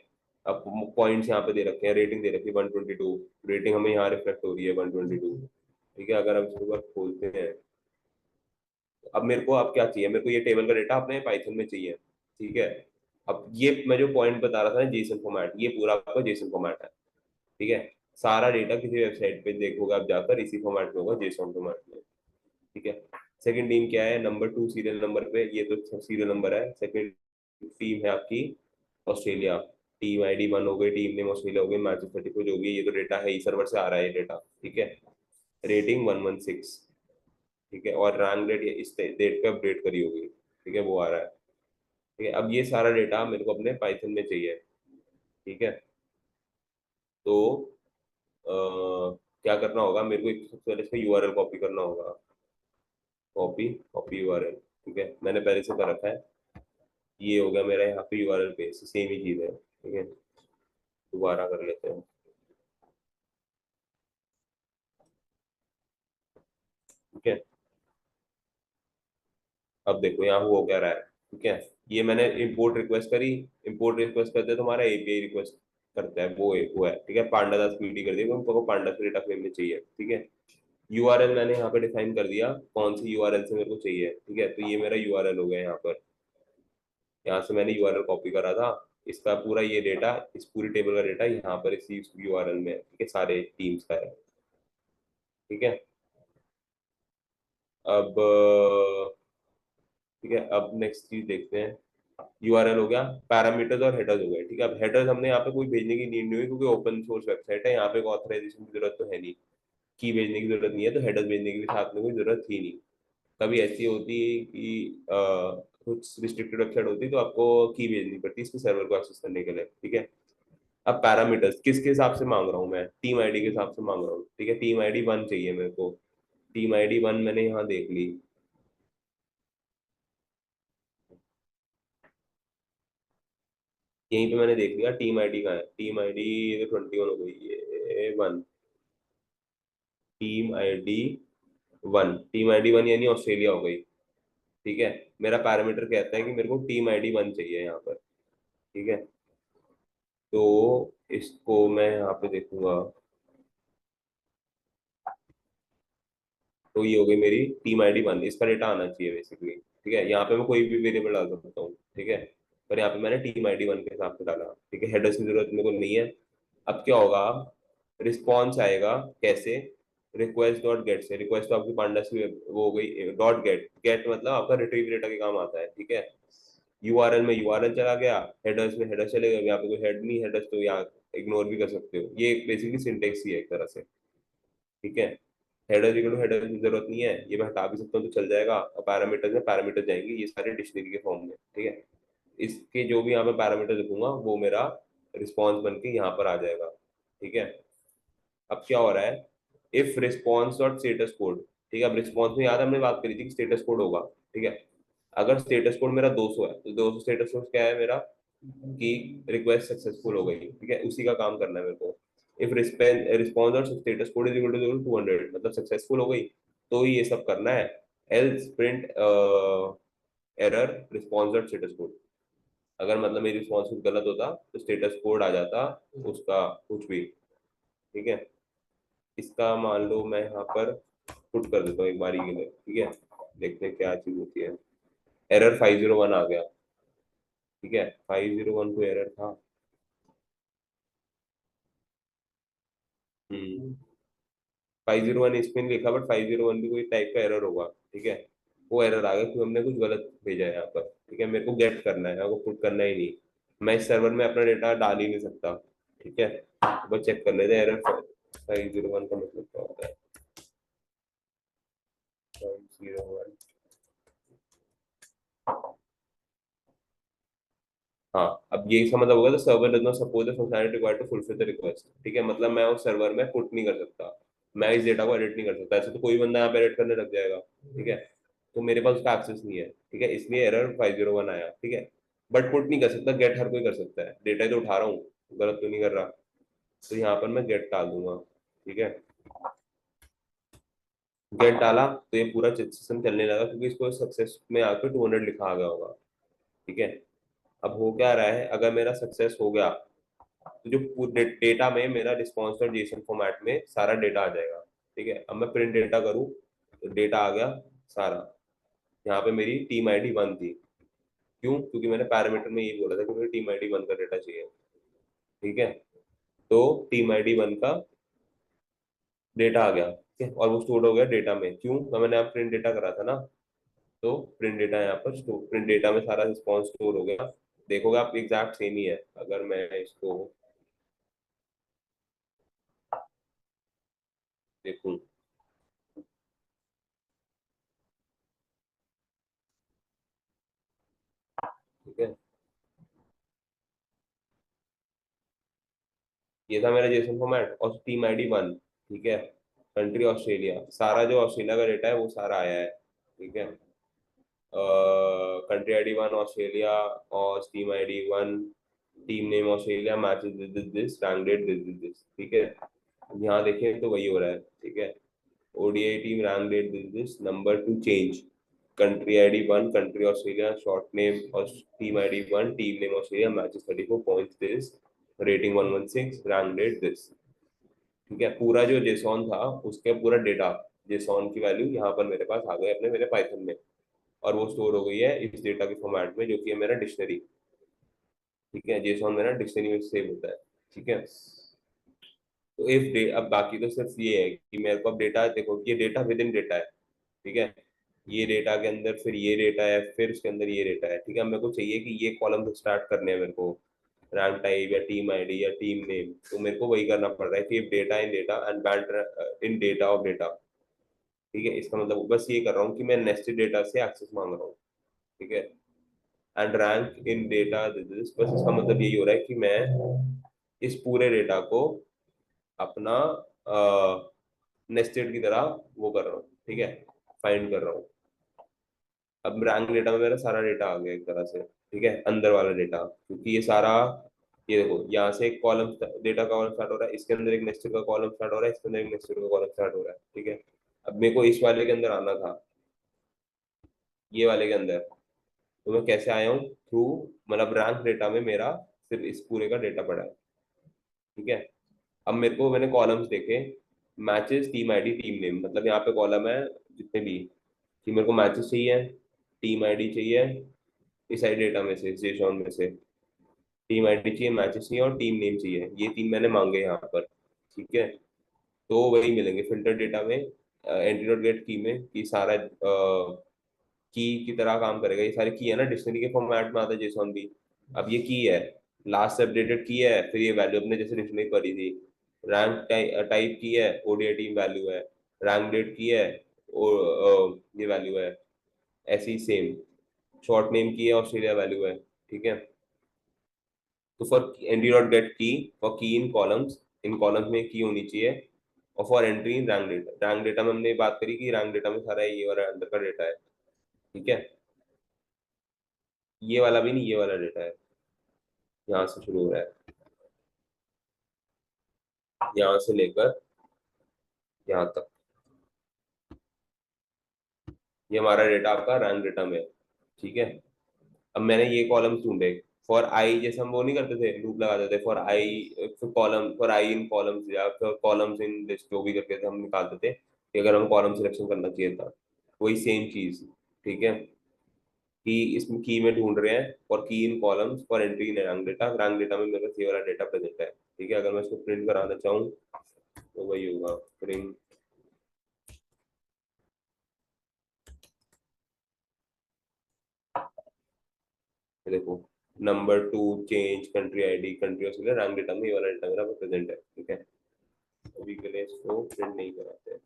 अब पॉइंट्स यहाँ पे दे रखे हैं, रेटिंग दे रखी है 122, रेटिंग हमें यहाँ रिफ्लेक्ट हो रही है 122, ठीक है। अगर हम इसके बाद खोलते हैं, अब मेरे को अब क्या चाहिए, मेरे को ये टेबल का डेटा अपने पाइथन में चाहिए, ठीक है। अब ये मैं जो पॉइंट बता रहा था ना जेसन फॉर्मेट, ये पूरा आपका जेसन फॉर्मेट है, ठीक है। सारा डेटा किसी वेबसाइट पे देखोगे आप जाकर, इसी फॉर्मेट में होगा, जेसॉन फॉर्मेट में। ठीक है। सेकंड टीम क्या है, नंबर 2 सीरियल नंबर पे, ये तो सीरियल नंबर है। सेकंड टीम है आपकी ऑस्ट्रेलिया, टीम आईडी 1 हो गई, टीम नेम ऑस्ट्रेलिया हो गई, मैचेस 34 जो भी है, ये तो डेटा है ही, सर्वर से आ रहा है ये डेटा। ठीक है। रेटिंग 116। ठीक है। और रैंक रेट इस डेट पे अपडेट करी होगी। ठीक है, वो आ रहा है। ठीक है। अब ये सारा डेटा मेरे को अपने पाइथन में चाहिए। ठीक है। तो क्या करना होगा मेरे को, एक सबसे पहले इसका यूआरएल कॉपी करना होगा। Copy, copy URL. ठीक है, मैंने पहले से कर रखा है। ये हो गया मेरा यहाँ पे यूआरएल पे, सेम ही चीज है। ठीक है, दोबारा कर लेते हैं। ठीक है। अब देखो यहाँ हो क्या रहा है। ठीक है, ये मैंने इंपोर्ट रिक्वेस्ट करी। इंपोर्ट रिक्वेस्ट करते तो हमारा एपीआई रिक्वेस्ट करता है, वो है। ठीक है, पांडा दास पीडी कर दिया, उनको पांडा से डेटा फ्रेम में चाहिए। ठीक है। यूआरएल मैंने यहाँ पे डिफाइन कर दिया, कौन सी यूआरएल से मेरे को चाहिए। ठीक है, तो ये मेरा यूआरएल हो गया यहाँ पर। यहाँ से मैंने यूआरएल कॉपी करा था, इसका पूरा ये डेटा, इस पूरी टेबल का डेटा यहाँ पर इसी यूआरएल में है। ठीक है, सारे टीम्स का है। ठीक है। अब ठीक है, अब नेक्स्ट चीज देखते हैं। यूआरएल हो गया, पैरामीटर्स और हेडर्स हो गए। ठीक है, अब हेडर्स हमने यहाँ पे कोई भेजने की नीड नहीं हुई, क्योंकि ओपन सोर्स वेबसाइट है, यहाँ पे ऑथराइजेशन की जरूरत तो है नहीं, की भेजने की जरूरत नहीं है, तो हेडर्स भेजने की भी साथ में कोई जरूरत थी नहीं। कभी ऐसी होती है कि कुछ रिस्ट्रिक्टेड वेबसाइट होती है तो आपको की भेजनी पड़ती है इसके सर्वर को एक्सेस करने के लिए। ठीक है। अब पैरामीटर्स किसके हिसाब से मांग रहा हूँ मैं, टीम आईडी के हिसाब से मांग रहा हूँ। ठीक है, टीम आईडी 1 चाहिए मेरे को। टीम आईडी 1 मैंने यहाँ देख ली। यहीं पे मैंने देख लिया टीम आईडी का है, टीम आईडी 21 हो गई, ये 1। टीम आईडी 1, टीम आईडी 1 यानी ऑस्ट्रेलिया हो गई। ठीक है। मेरा पैरामीटर कहता है कि मेरे को टीम आईडी 1 चाहिए यहाँ पर। ठीक है। तो इसको मैं यहाँ पे देखूंगा, तो ये हो गई मेरी टीम आईडी 1, इसका डेटा आना चाहिए बेसिकली। ठीक है, यहाँ पे मैं कोई भी वेरिएबल डाल सकता हूँ। ठीक है, पर यहाँ पे मैंने टीम आईडी 1 के हिसाब से डाला। ठीक है, हेडर्स की जरूरत मेरे को नहीं है। अब क्या होगा, रिस्पॉन्स आएगा कैसे, रिक्वेस्ट डॉट गेट से। रिक्वेस्ट तो आपकी पांडा से वो हो गई, डॉट गेट, गेट मतलब आपका रिट्रीव डेटा के काम आता है। ठीक है। यूआरएल में यूआरएल चला गया, हेडर्स में हेडर चले गए, यहाँ पे कोई हेड नहीं, हेडर्स तो यहाँ इग्नोर भी कर सकते हो, ये बेसिकली सिंटेक्स ही है एक तरह से। ठीक है। हेडर इक्वल टू हेडर की जरूरत नहीं है, ये मैं हटा भी सकता हूँ तो चल जाएगा। और पैरामीटर्स में पैरामीटर जाएंगे ये सारे डिक्शनरी के फॉर्म में। ठीक है, इसके जो भी यहाँ पे पैरामीटर लिखूंगा वो मेरा रिस्पॉन्स बन के यहाँ पर आ जाएगा। ठीक है। अब क्या हो रहा है, if response dot status code. ठीक है, अब रिस्पॉन्स में याद हमने बात करी थी कि स्टेटस कोड होगा। ठीक है, अगर स्टेटस कोड मेरा 200 है तो 200 स्टेटस कोड क्या है मेरा, कि रिक्वेस्ट सक्सेसफुल हो गई। ठीक है, उसी का काम करना है मेरे को। इफ रिस्पॉन्स और status code is equal to 200, मतलब सक्सेसफुल हो गई, तो ये सब करना है। Else print error response dot status code. अगर मतलब मेरी रिस्पॉन्स कुछ गलत होता तो स्टेटस कोड आ जाता उसका कुछ भी। ठीक है, इसका मान लो मैं यहाँ पर पुट कर देता हूँ एक बारी के लिए। ठीक है, देखते हैं क्या चीज होती है। एरर 501 आ गया। ठीक है, 501 को एरर था। 501 इसमें नहीं लिखा, बट 501 भी कोई टाइप का एरर होगा। ठीक है, वो एरर आ गया क्योंकि हमने कुछ गलत भेजा है यहाँ पर। ठीक है, मेरे को गेट करना है, मेरे को पुट करना ही नहीं। मैं इस सर्वर में अपना डेटा डाल ही नहीं सकता। ठीक है, बस चेक कर लेते हैं एरर 501 का मतलब क्या होता है। 501, हाँ, अब ये इसका मतलब होगा, तो server does not support the functionality required to fulfill the request. ठीक है, मतलब मैं उस सर्वर में पुट नहीं कर सकता, मैं इस डेटा को एडिट नहीं कर सकता। ऐसे तो कोई बंदा यहाँ पे एडिट करने लग जाएगा। ठीक है, तो मेरे पास उसका एक्सेस नहीं है। ठीक है, इसलिए एरर 501 आया। ठीक है, बट पुट नहीं कर सकता, गेट हर कोई कर सकता है, डेटा तो उठा रहा हूँ, गलत तो नहीं कर रहा। तो यहाँ पर मैं गेट डाल दूंगा। ठीक है, गेट डाला तो ये पूरा सिस्टम चलने लगा, क्योंकि इसको सक्सेस में आकर 200 लिखा आ गया होगा। ठीक है, अब हो क्या रहा है, अगर मेरा सक्सेस हो गया तो जो पूरे डेटा में मेरा रिस्पॉन्स और जेसन फॉर्मेट में सारा डेटा आ जाएगा। ठीक है, अब मैं प्रिंट डेटा करूँ तो डेटा आ गया सारा। यहाँ पे मेरी टीम आईडी 1 थी, क्यों, क्योंकि मैंने पैरामीटर में यही बोला था कि मुझे टीम आईडी 1 का डेटा चाहिए। ठीक है, तो टीम आईडी 1 का डेटा आ गया, ठीक है, और वो स्टोर हो गया डेटा में। क्यों? तो मैंने आप प्रिंट डेटा करा था ना, तो प्रिंट डेटा यहाँ पर स्टोर, प्रिंट डेटा में सारा रिस्पॉन्स स्टोर हो गया। देखोगे आप एग्जैक्ट सेम ही है। अगर मैं इसको देखूं, ठीक है, ये था मेरा जेसन फॉर्मेट और टीम आईडी 1, ठीक है, कंट्री ऑस्ट्रेलिया, सारा जो ऑस्ट्रेलिया का डेटा है वो सारा आया है, ठीक है। कंट्री आईडी 1 ऑस्ट्रेलिया, और team ID 1, team name Australia, matches this this this, rank date this this this, ठीक है। यहाँ देखें तो वही हो रहा है, ठीक है। ODI team, rank date this this, number two change, country ID 1, country Australia, short name और team ID 1, team name Australia, matches 34 points this, rating 116, rank date this, ठीक है। पूरा जो जेसॉन था उसके पूरा डेटा, जेसॉन की वैल्यू यहाँ पर मेरे पास आ गए अपने मेरे पाइथन में, और वो स्टोर हो गई है इस डेटा के फॉर्मेट में जो कि है मेरा डिक्शनरी, ठीक है। जेसॉन मेरा डिक्शनरी में सेव होता है, ठीक है। तो इफ डे, अब बाकी तो सिर्फ ये है कि मेरे को अब डेटा, देखो ये डेटा विद इन डेटा है, ठीक है। ये डेटा के अंदर फिर ये डेटा है, फिर उसके अंदर ये डेटा है, ठीक है। मेरे को चाहिए कि ये कॉलम से स्टार्ट करने हैं मेरे को, रैंक टाइप या टीम आईडी या टीम नेम, तो मेरे को वही करना पड़ रहा है कि data in data and band in data of data, ठीक है। इसका मतलब बस ये कर रहा हूँ कि मैं नेस्टेड डेटा से एक्सेस मांग रहा हूँ, ठीक है। And rank in data this, बस इसका मतलब यही हो रहा है कि मैं इस पूरे डेटा को अपना नेस्टेड की तरह वो कर रहा हूँ, ठीक है, फाइंड कर रहा हूँ। अब रैंक डेटा में मेरा सारा डेटा आ गया एक तरह से, ठीक है, अंदर वाला डेटा, क्योंकि ये सारा, ये देखो यहाँ से एक कॉलम, डेटा का कॉलम स्टार्ट हो रहा है, इसके अंदर एक नेस्टेड का कॉलम स्टार्ट हो रहा है, इसके अंदर एक नेस्टेड का कॉलम स्टार्ट हो रहा है, ठीक है। अब मेरे को इस वाले के अंदर आना था, ये वाले के अंदर, तो मैं कैसे आया हूँ? थ्रू, मतलब रैंक डेटा में मेरा सिर्फ इस पूरे का डेटा पड़ा है, ठीक है। अब मेरे को, मैंने कॉलम्स देखे, matches, team ID, team name, मतलब यहाँ पे कॉलम है जितने भी, कि मेरे को मैचेस चाहिए, टीम आईडी चाहिए, इस आई डेटा में से, जेसॉन में से टीम आईडी चाहिए, मैचेस चाहिए और टीम नेम चाहिए, ये तीन मैंने मांगे यहाँ पर, ठीक है। तो वही मिलेंगे फिल्टर डेटा में, एंट्री डॉट गेट की में, कि सारा की तरह काम करेगा। ये सारी की है ना, डिक्शनरी के फॉर्मेट में आता है जेसॉन भी। अब ये की है, लास्ट से अपडेटेड की है, फिर ये वैल्यू अपने जैसे डिक्शनरी पड़ी थी, रैंक टाइप की है, ओडीआई टीम वैल्यू है, रैंक डेट की है, ये वैल्यू है, ऐसी सेम, शॉर्ट नेम की है, ऑस्ट्रेलिया वैल्यू है, ठीक है। तो फॉर एंट्री डॉट गेट की, फॉर की इन कॉलम्स, इन कॉलम्स में की होनी चाहिए, और for entry in rank data, rank data में हमने बात करी कि रैंक डेटा में सारा ये वाला अंदर का डेटा है, ठीक है। ये वाला भी नहीं, ये वाला डेटा है, यहाँ से शुरू हो रहा है, यहाँ से लेकर यहाँ तक, ये हमारा डेटा आपका रैंक डेटा में है, ठीक है। अब मैंने ये कॉलम्स ढूंढे, फॉर आई, जैसे हम वो नहीं करते थे, लूप लगाते थे, for I, column, for I in columns, या फिर कॉलम्स इन लिस्ट, जो भी करके थे हम निकालते थे कि अगर हम कॉलम सिलेक्शन करना चाहिए था, वही सेम चीज, ठीक है। कि इसमें की में ढूंढ रहे हैं और की in columns for entry in rank data, rank data में मेरे पास ये वाला डेटा प्रेजेंट है, ठीक है। अगर मैं इसको प्रिंट कराना चाहूँ तो वही होगा, प्रिंट, देखो, number two change, country ID, country Australia, rank data में ये वाला डेटा मेरा प्रेजेंट है, ठीक है। अभी के लिए इसको प्रिंट नहीं कराते हैं,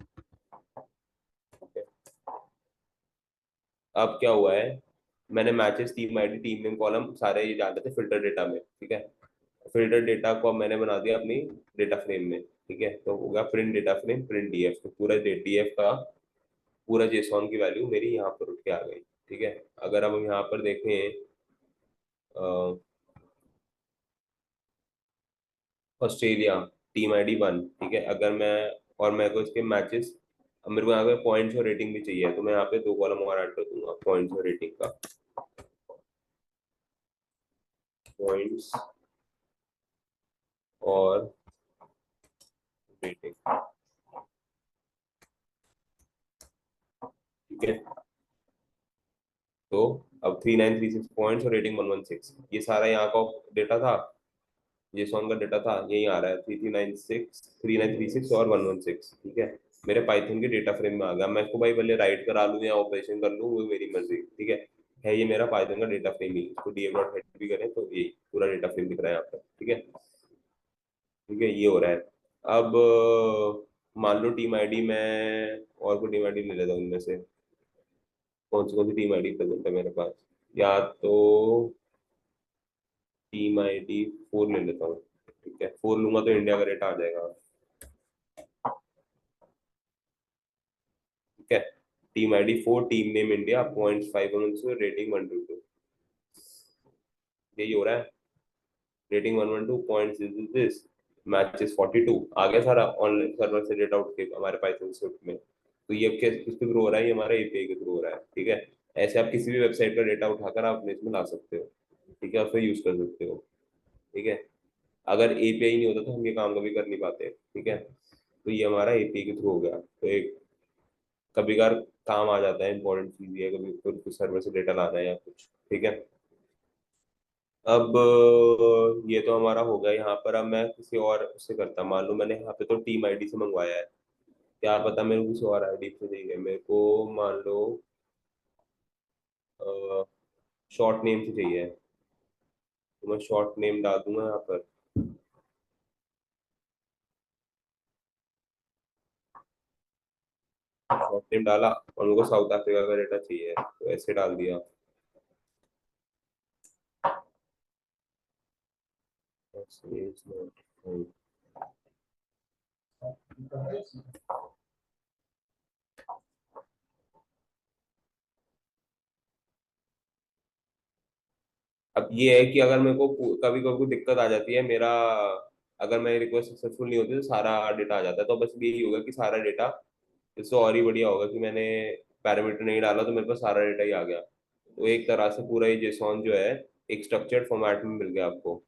ठीक है। अब क्या हुआ है, मैंने matches, team ID, team name, column सारे ये डालते थे फिल्टर डेटा में, ठीक है। फिल्टर डेटा को अब मैंने बना दिया अपनी डेटा फ्रेम में, ठीक है। तो होगा print data frame, print DF, तो पूरा डीएफ का पूरा जेसॉन की वैल्यू मेरी यहाँ पर उठ के आ गई, ठीक है। अगर हम यहाँ पर देखें, ऑस्ट्रेलिया, टीम आईडी 1, ठीक है। अगर मैं, और मेरे को इसके मैचेस, अब मेरे को यहाँ पे पॉइंट्स और रेटिंग भी चाहिए, तो मैं यहाँ पे दो कॉलम और ऐड कर दूंगा, पॉइंट्स और रेटिंग का, पॉइंट्स और रेटिंग, ठीक है। तो अब 3936 पॉइंट्स और रेटिंग 116, ये सारा यहाँ का डेटा था, जेसॉन का डेटा था यही आ रहा है, 3936 और 116, ठीक है। मेरे पाइथन के डेटा फ्रेम में आ गया। मैं इसको भाई भले राइट करा लूँ या ऑपरेशन कर लूँ, वो मेरी मर्जी, ठीक है ये मेरा पाइथन का डेटा फ्रेम ही। इसको डीएफ डॉट हेड भी करें तो ये पूरा डेटा फ्रेम दिख रहा है यहाँ पर, ठीक है। ठीक है, ये हो रहा है। अब मान लो टीम आईडी, मैं और कोई टीम आईडी ले लेता हूँ इनमें से। कौन सी टीम आईडी प्रेजेंट है मेरे पास? या तो टीम आईडी 4 ले लेता हूँ, ठीक है। 4 लूंगा तो इंडिया का रेट आ जाएगा, ठीक है। Team ID 4, team name India, points 512, rating 122, यही हो रहा है। Rating 112, points is this, matches 42, आ गया सारा ऑनलाइन सर्वर से डेटा उठ के हमारे पाइथन स्क्रिप्ट में। तो ये किसके थ्रू हो रहा है? ये हमारा एपीआई के थ्रू हो रहा है, ठीक है। ऐसे आप किसी भी वेबसाइट का डेटा उठाकर आप अपने इसमें ला सकते हो, ठीक है, और फिर यूज कर सकते हो, ठीक है। अगर एपीआई नहीं होता तो हम ये काम कभी कर नहीं पाते, ठीक है। तो ये हमारा एपीआई के थ्रू हो गया। तो एक कभी कभार काम आ जाता है, इंपॉर्टेंट चीज है, कभी कुछ सर्वर से डेटा लाना है या कुछ, ठीक है। अब ये तो हमारा हो गया यहाँ पर। अब मैं किसी और से करता, मान लो मैंने यहाँ पे तो टीम आईडी से मंगवाया है, क्या पता मेरे को किसी और आईडी से चाहिए, मेरे को मान लो शॉर्ट नेम से चाहिए, तो मैं शॉर्ट नेम डाल दूंगा यहाँ पर। शॉर्ट नेम डाला और उनको साउथ अफ्रीका का डेटा चाहिए तो ऐसे डाल दिया। अब ये है कि अगर मेरे को कभी कभी दिक्कत आ जाती है मेरा, अगर मेरी रिक्वेस्ट सक्सेसफुल नहीं होती तो सारा डेटा आ जाता है। तो बस यही होगा कि सारा डेटा, इससे और ही बढ़िया होगा कि मैंने पैरामीटर नहीं डाला तो मेरे पास सारा डेटा ही आ गया। तो एक तरह से पूरा ये जेसॉन जो है एक स्ट्रक्चर्ड फॉर्मेट में मिल गया आपको।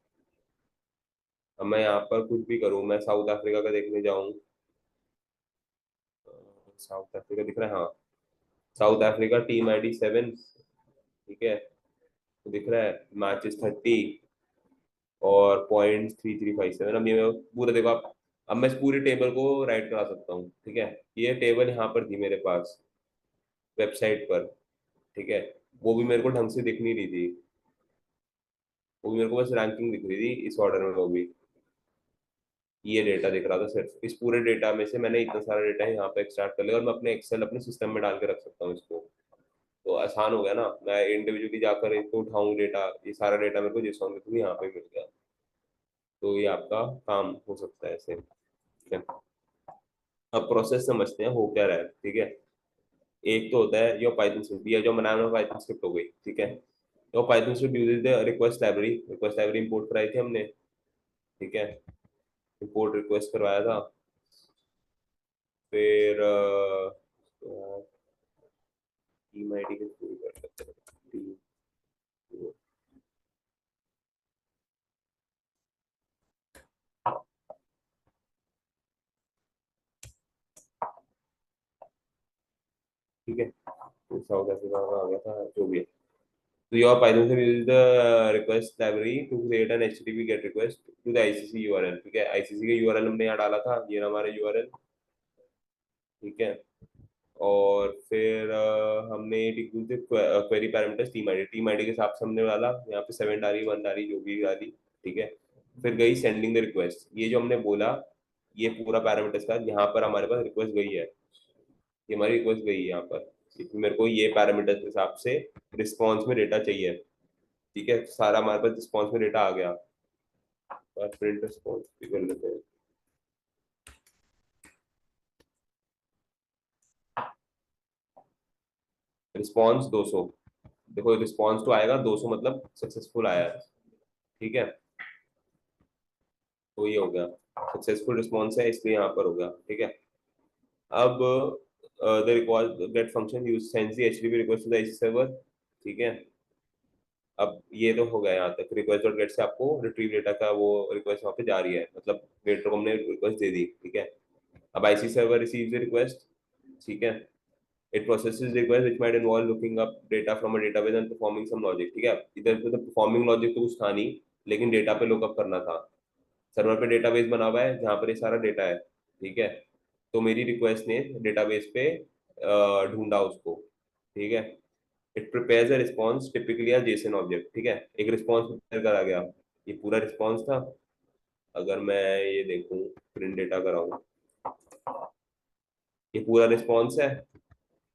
अब मैं यहाँ पर कुछ भी करूँ, मैं साउथ अफ्रीका का देखने जाऊँ, साउथ अफ्रीका दिख रहा है, हाँ। साउथ अफ्रीका टीम आईडी 7, ठीक है, तो दिख रहा है मैचेस 30 और पॉइंट 3357। अब ये पूरा देखो आप, अब मैं इस पूरी टेबल को राइट करा सकता हूँ, ठीक है। ये टेबल यहाँ पर थी मेरे पास वेबसाइट पर, ठीक है। वो भी मेरे को ढंग से दिख नहीं रही थी, वो भी मेरे को बस रैंकिंग दिख रही थी इस ऑर्डर में। वो भी ये डेटा दिख रहा था सिर्फ। इस पूरे डेटा में से मैंने इतना सारा डेटा यहाँ पे एक्सट्रैक्ट कर लिया और मैं अपने एक्सेल अपने सिस्टम में डाल के रख सकता हूँ इसको। तो आसान हो गया ना, मैं इंडिविजुअली जाकर इसको उठाऊँ डेटा, ये सारा डेटा मेरे को जिस के थ्रू यहाँ पे मिल गया। तो ये आपका काम हो सकता है ऐसे, ठीक है। अब प्रोसेस समझते हैं हो क्या रहा है, ठीक है। एक तो होता है योर पाइथन स्क्रिप्ट, ये जो बनाना पाइथन स्क्रिप्ट हो गई, ठीक है। तो Python script uses the request library import कराई थी हमने, ठीक है। इंपोर्ट रिक्वेस्ट करवाया था, फिर टीम आईडी के थ्रू कर सकते हैं। ठीक है, तो साउथ अफ्रीका का आ गया था जो भी है। तो योर पाइथन से use the request library to create an HTTP get request to the ICC URL, ठीक है। आईसीसी का यूआरएल हमने यहाँ डाला था, ये हमारा यूआरएल, ठीक है। और फिर हमने क्वेरी पैरामीटर्स टीम आईडी के हिसाब से हमने डाला, यहाँ पे 7 डाली, 1 डाली, जो भी डाली, ठीक है। फिर गई सेंडिंग द रिक्वेस्ट, ये जो हमने बोला ये पूरा पैरामीटर्स का यहाँ पर हमारे पास रिक्वेस्ट गई है, ये हमारी रिक्वेस्ट गई है यहाँ पर कि मेरे को ये पैरामीटर्स के हिसाब से रिस्पॉन्स में डेटा चाहिए, ठीक है। सारा हमारे पास रिस्पॉन्स में डेटा आ गया और प्रिंट रिस्पॉन्स भी कर लेते हैं। रिस्पॉन्स 200, देखो रिस्पॉन्स तो आएगा 200 मतलब सक्सेसफुल आया है, ठीक है। तो ये हो गया सक्सेसफुल रिस्पॉन्स है, इसलिए यहाँ पर हो गया, ठीक है। अब the request get function use sends the HTTP request to the IC server, ठीक है। अब ये तो हो गया यहाँ तक, रिक्वेस्ट डॉट गेट से आपको रिट्रीव डेटा का वो रिक्वेस्ट वहाँ पे जा रही है, मतलब वेटर को हमने रिक्वेस्ट दे दी, ठीक है। अब IC server receives the request, ठीक है। It processes request which might involve looking up data from a database and performing some logic, ठीक है। इधर पे तो परफॉर्मिंग लॉजिक तो कुछ था नहीं, लेकिन डेटा पे लुकअप करना था, सर्वर पे डेटाबेस बना हुआ है जहाँ पर ये सारा डेटा है, ठीक है। तो मेरी रिक्वेस्ट ने डेटाबेस पे ढूंढा उसको, ठीक है। It prepares a response typically as JSON object, ठीक है। एक रिस्पॉन्स प्रिपेयर करा गया, ये पूरा रिस्पॉन्स था। अगर मैं ये देखूं, प्रिंट डेटा कराऊं, ये पूरा रिस्पॉन्स है।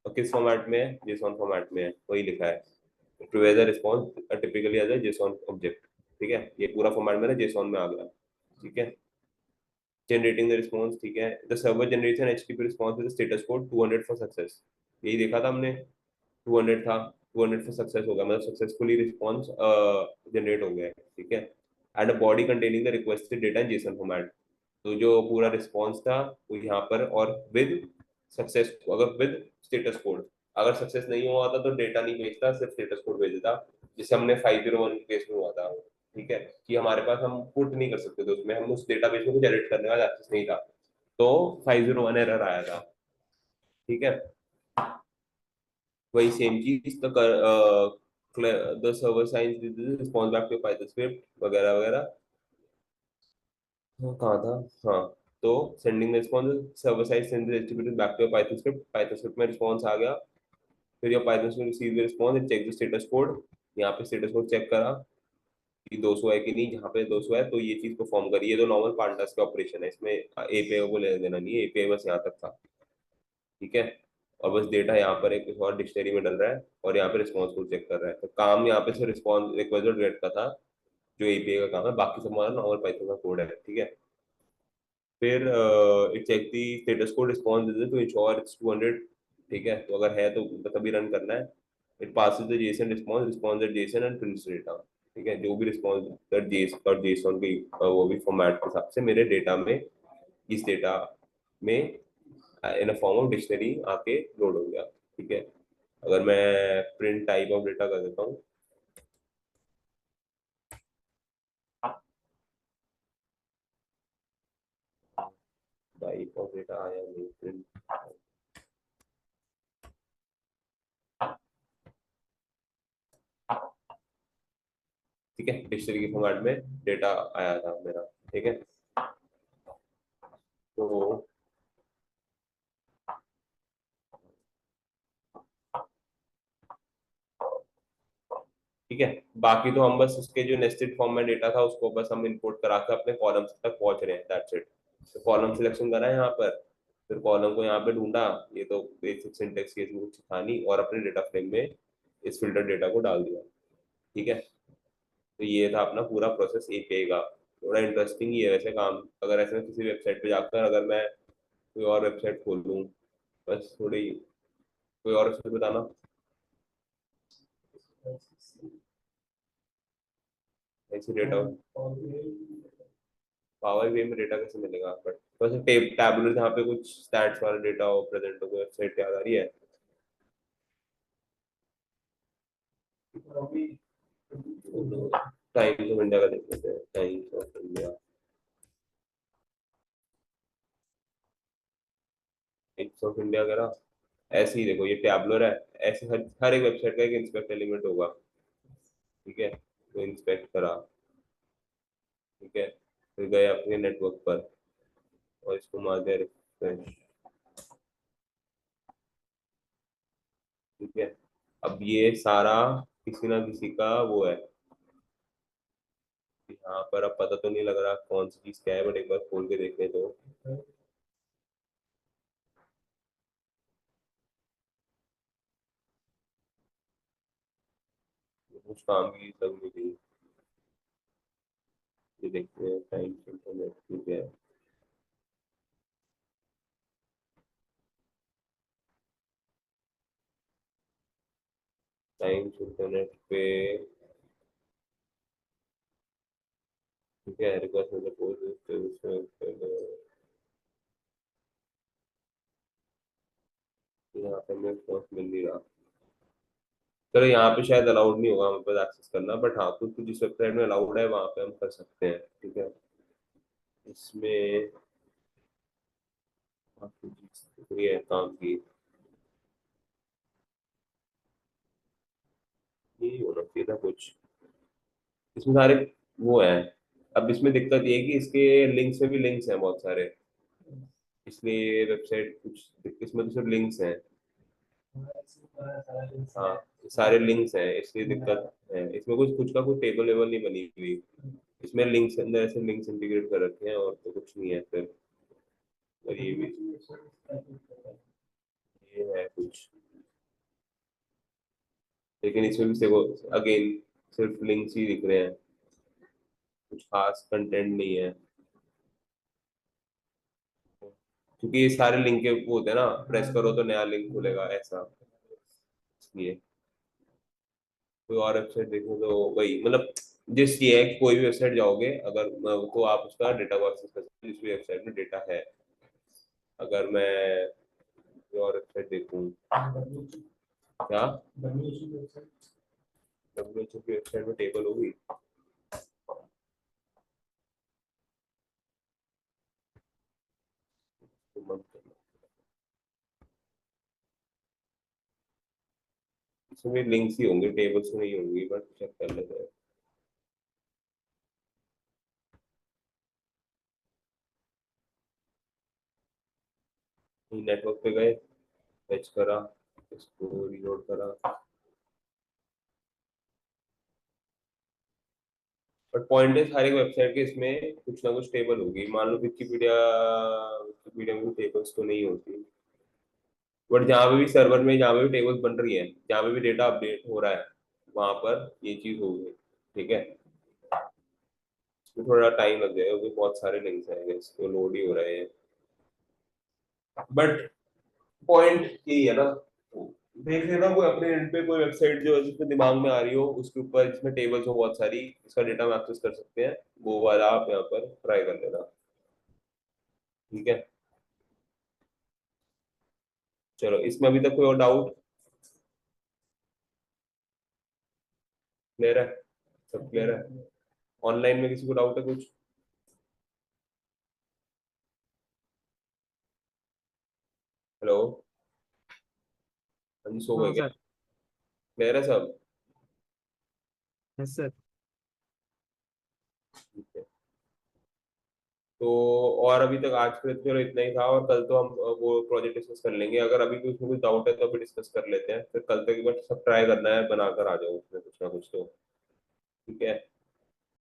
और किस फॉर्मेट में है? जेसॉन फॉर्मेट में है, वही लिखा है। Prepares a response typically as a JSON object, ठीक है। ये पूरा फॉर्मेट मेरा जेसॉन में आ गया, ठीक है। जनरेटिंग द रिस्पॉन्स, ठीक है। The server generates an HTTP response with status code 200 for success. यही देखा था हमने, 200 था, 200 फॉर सक्सेस हो गया, मतलब सक्सेसफुली रिस्पॉन्स जनरेट हो गया है, ठीक है। And a body containing the requested data in JSON format. तो जो पूरा रिस्पॉन्स था वो यहाँ पर, और विद सक्सेस, अगर विद स्टेटस कोड, अगर सक्सेस नहीं हुआ था तो डेटा नहीं भेजता, सिर्फ स्टेटस कोड भेजता, जिसे हमने 501 केस में हुआ था, ठीक है। कि हमारे पास, हम पुट नहीं कर सकते थे उसमें, हम उस डेटाबेस में कुछ एडिट करने का एक्सेस नहीं था, तो 501 एरर आया था, ठीक है। वही सेम चीज तो कर, the server sends response back to Python script वगैरह वगैरह। हाँ, कहाँ था? हाँ, तो sending response, server side send HTTP back to Python script, Python script में रिस्पॉन्स आ गया। फिर ये Python script receive the response, it check the status code. यहाँ पे स्टेटस कोड चेक करा कि 200 है कि नहीं, जहाँ पे 200 है तो ये चीज परफॉर्म करी। ये तो नॉर्मल पांडास का ऑपरेशन है, इसमें एपीआई को लेना देना नहीं है, एपीआई बस यहाँ तक था, ठीक है। और बस डेटा यहाँ पर एक और डिक्शनरी में डल रहा है, और यहाँ पे रिस्पॉन्स को चेक कर रहा है। तो काम यहाँ पे सिर्फ रिस्पॉन्स रिक्वेस्ट गेट का था, जो एपीआई का काम है, बाकी सब हमारा नॉर्मल पाइथन का कोड है, ठीक है। फिर it check the status code, response दे दे तो इंश्योर इट्स 200, ठीक है। तो अगर है तो तभी रन करना है। It passes the Jason response, response that Jason and prints data, ठीक है। जो भी रिस्पॉन्स दैट जेसन की वो भी फॉर्मेट के हिसाब से मेरे डेटा में, इस डेटा में इन अ फॉर्म ऑफ डिक्शनरी आके लोड हो गया, ठीक है। अगर मैं प्रिंट टाइप ऑफ डेटा कर देता हूँ, टाइप ऑफ डेटा आया नहीं, प्रिंट, ठीक है। डिक्शनरी के फॉर्मेट में डेटा आया था मेरा, ठीक है। तो ठीक है, बाकी तो हम बस उसके जो नेस्टेड फॉर्म में डेटा था उसको बस हम इंपोर्ट करा के अपने कॉलम्स तक पहुंच रहे हैं, दैट्स इट। तो कॉलम सिलेक्शन करा है यहाँ पर, फिर कॉलम को यहाँ पे ढूंढा, ये तो बेसिक सिंटेक्स की इसमें कुछ था नहीं, और अपने डेटा फ्रेम में इस फिल्टर डेटा को डाल दिया, ठीक है। तो ये था अपना पूरा प्रोसेस एपीआई का। थोड़ा इंटरेस्टिंग ही है वैसे काम। अगर ऐसे किसी वेबसाइट पे जाकर अगर मैं कोई और वेबसाइट खोल लूँ, बस थोड़ी, कोई और वेबसाइट बताना। ऐसी डेटा पावर बीआई में डेटा कैसे मिलेगा? बट वैसे टैबुलर जहाँ पे कुछ स्टैट्स वाला डेटा हो, प्रेजेंट हो, कोई वेबसाइट याद आ रही है? टाइम्स ऑफ इंडिया का देख लेते हैं, times of India, times of India करा, ऐसे ही देखो ये टैबुलर है। ऐसे हर एक वेबसाइट का एक इंस्पेक्ट एलिमेंट होगा, ठीक है। तो इंस्पेक्ट करा, ठीक है। फिर गए अपने नेटवर्क पर और इसको मार दिया रिफ्रेश, ठीक है। अब ये सारा किसी ना किसी का वो है, यहाँ पर अब पता तो नहीं लग रहा कौन सी चीज क्या है, बट एक बार खोल के देख लेते हो। कुछ काम की सब मिली, ये देखते हैं टाइम इंटरनेट, ठीक है। टाइम इंटरनेट पे, ठीक है। रिक्वेस्ट में सपोज यहाँ पे हमें रिस्पॉन्स मिल नहीं रहा। चलो यहाँ पे शायद अलाउड नहीं होगा हमें पास एक्सेस करना, बट हाँ, कुछ कुछ जिस वेबसाइट में अलाउड है वहाँ पे हम कर सकते हैं, ठीक है। इसमें काफी चीज़ दिख रही है काम की, ये होना चाहिए था कुछ। इसमें सारे वो है, अब इसमें दिक्कत ये है कि इसके लिंक्स में भी लिंक्स हैं बहुत सारे, इसलिए वेबसाइट कुछ, इसमें तो सिर्फ लिंक्स हैं। हाँ, सारे लिंक्स हैं इसलिए दिक्कत है, इसमें कुछ कुछ का कुछ टेबल वेबल नहीं बनी हुई, इसमें लिंक्स अंदर ऐसे लिंक्स इंटीग्रेट कर रखे हैं और तो कुछ नहीं है फिर। और ये भी, ये है कुछ, लेकिन इसमें भी देखो अगेन सिर्फ लिंक्स ही दिख रहे हैं, कुछ खास कंटेंट नहीं है, क्योंकि ये सारे लिंक के वो होते हैं ना, प्रेस करो तो नया लिंक खुलेगा ऐसा, इसलिए। कोई और वेबसाइट देखो तो वही मतलब, जिस ये है कि कोई भी वेबसाइट जाओगे अगर तो आप उसका डेटा को एक्सेस कर सकते हो जिस भी वेबसाइट में डेटा है। अगर मैं कोई और वेबसाइट देखूँ, क्या WHO की वेबसाइट में टेबल होगी? तो बंद करना। इसमें लिंक्स ही होंगे, टेबल्स में नहीं होंगी, बट चेक कर लेते हैं। नेटवर्क पे गए, फेच करा, इसको रीलोड करा, बट पॉइंट है हर एक वेबसाइट के इसमें कुछ ना कुछ टेबल होगी। मान लो विकिपीडिया, विकिपीडिया में टेबल्स तो नहीं होती, बट जहाँ पे भी सर्वर में जहाँ पे भी टेबल्स बन रही है, जहाँ पे भी डेटा अपडेट हो रहा है, वहां पर ये चीज होगी। ठीक है, इसमें थोड़ा टाइम लग जाएगा क्योंकि बहुत सारे लिंक्स हैं इसको लोड ही हो रहे हैं, बट पॉइंट यही है ना। देख लेना कोई अपने एंड पे कोई वेबसाइट जो जिसमें दिमाग में आ रही हो उसके ऊपर, जिसमें टेबल्स हो बहुत सारी, इसका डेटा हम एक्सेस कर सकते हैं, वो वाला आप यहाँ पर ट्राई कर लेना। ठीक है, चलो इसमें अभी तक कोई और डाउट? क्लियर है, सब क्लियर है? ऑनलाइन में किसी को डाउट है कुछ? हेलो, हाँ जी, सो गए हाँ क्या? सर। क्लियर है सब? Yes sir. ठीक है, तो और अभी तक आज के लिए तो चलो इतना ही था, और कल तो हम वो प्रोजेक्ट डिस्कस कर लेंगे। अगर अभी भी उसमें कुछ डाउट है तो अभी डिस्कस कर लेते हैं, फिर कल तक एक बार सब ट्राई करना है, बनाकर आ जाओ उसमें कुछ ना कुछ तो। ठीक है।